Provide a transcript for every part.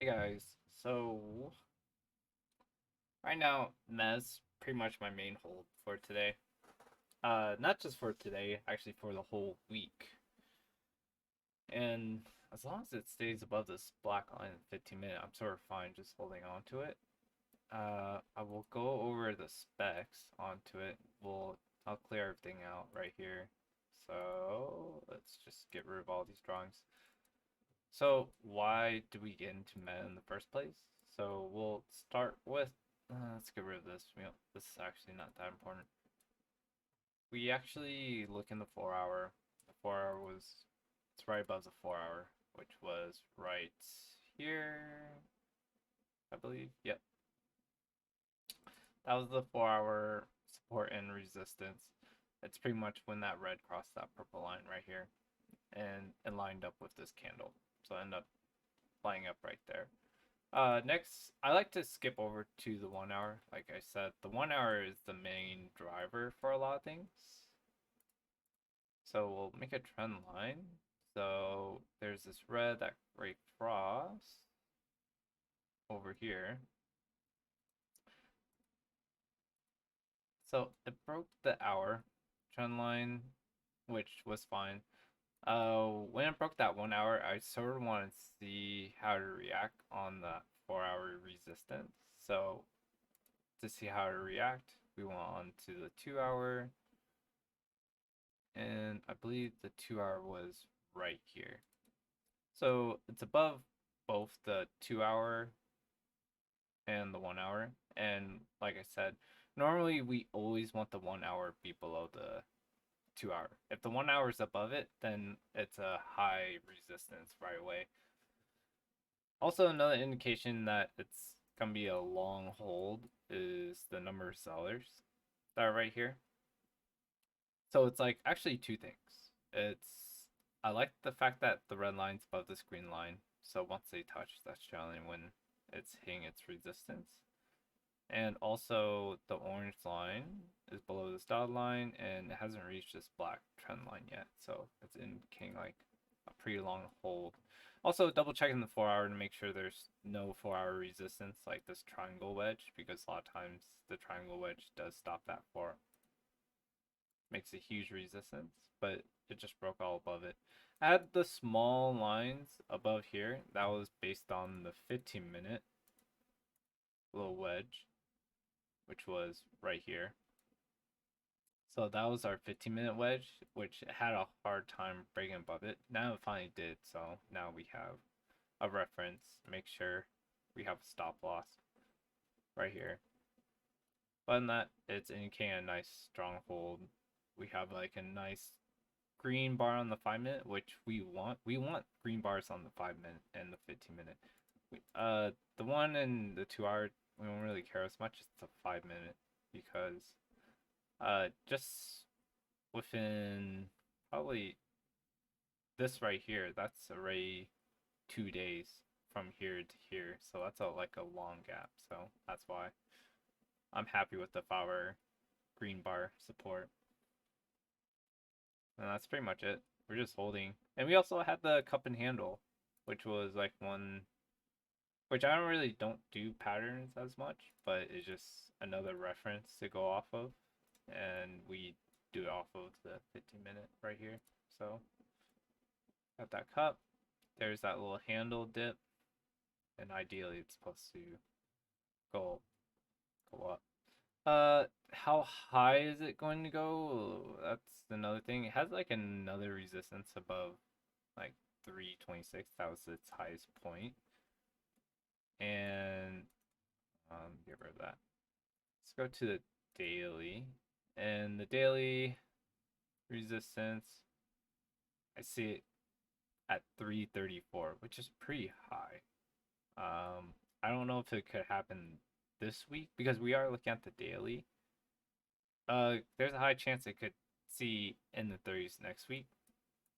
Hey guys, so right now that's pretty much my main hold for today. Not just for today, actually for the whole week. And as long as it stays above this black line in 15 minutes, I'm sort of fine just holding on to it. I will go over the specs onto it. I'll clear everything out right here. So let's just get rid of all these drawings. So why do we get into meta in the first place? So we'll start with, let's get rid of this. This is actually not that important. We actually look in the 4 hour. The 4 hour it's right above the 4 hour, which was right here, I believe. Yep, that was the 4 hour support and resistance. It's pretty much when that red crossed that purple line right here, and it lined up with this candle. So I end up lining up right there. Next, I like to skip over to the 1 hour. Like I said, the 1 hour is the main driver for a lot of things. So we'll make a trend line. So there's this red that right cross over here. So it broke the hour trend line, which was fine. When it broke that 1 hour, I sort of wanted to see how to react on the 4 hour resistance. So to see how to react, we went on to the 2 hour, and I believe the 2 hour was right here. So it's above both the 2 hour and the 1 hour. And like I said, normally we always want the 1 hour be below the 2 hour. If the 1 hour is above it, then it's a high resistance right away. Also, another indication that it's gonna be a long hold is the number of sellers that are right here. So it's like actually two things. It's I like the fact that the red line's above this green line. So once they touch, that's generally when it's hitting its resistance. And also the orange line is below this dotted line and it hasn't reached this black trend line yet. So it's indicating like a pretty long hold. Also double checking the 4 hour to make sure there's no 4 hour resistance like this triangle wedge, because a lot of times the triangle wedge does stop that 4, makes a huge resistance, but it just broke all above it. I had the small lines above here. That was based on the 15-minute little wedge, which was right here. So that was our 15-minute wedge, which had a hard time breaking above it. Now it finally did, so now we have a reference. Make sure we have a stop loss right here. Other than that, it's indicating a nice strong hold. We have like a nice green bar on the 5 minute, which we want. We want green bars on the 5 minute and the 15 minute. The one and the 2 hour, we don't really care as much. It's the 5 minute because just within probably this right here, that's already 2 days from here to here. So that's like a long gap. So that's why I'm happy with the 5 hour green bar support. And that's pretty much it. We're just holding. And we also had the cup and handle, which was like one, which I don't do patterns as much, but it's just another reference to go off of. And we do it off of the 15-minute right here. So got that cup. There's that little handle dip. And ideally it's supposed to go go up. How high is it going to go? That's another thing. It has like another resistance above like 326. That was its highest point. And get rid of that. Let's go to the daily. And the daily resistance, I see it at 334, which is pretty high. I don't know if it could happen this week because we are looking at the daily. There's a high chance it could see in the 30s next week,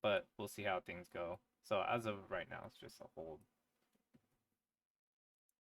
but we'll see how things go. So as of right now, it's just a hold.